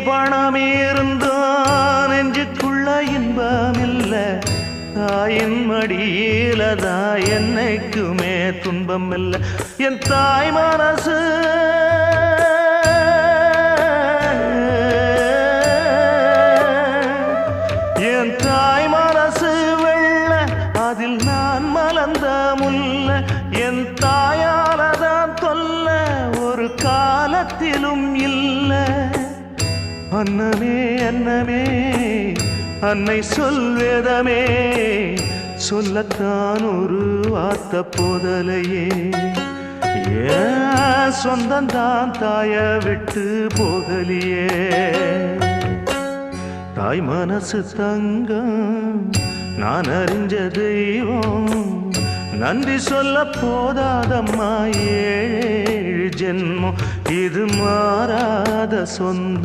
பணம் இருந்தான் நெஞ்சுக்குள்ள இன்பமில்ல தாயின் மடியிலதா என்னைக்குமே துன்பம் இல்ல என் தாய் மனசு என் தாய் மனசு வெள்ள அதில் நான் மலர்ந்த முல்ல என் தாயாலதான் தொல்ல ஒரு காலத்திலும் இல்ல அன்னமே அன்னமே அன்னை சொல்வேதமே சொல்லத்தான் ஒரு வார்த்தை போதலையே ஏன் சொந்தந்தான் தாய விட்டு போகலியே தாய் மனசு தங்கம் நான் அறிஞ்ச தெய்வம் நன்றி சொல்ல போதாதம்மா ஏழு ஜென்மம் இது மாறாத சொந்தம்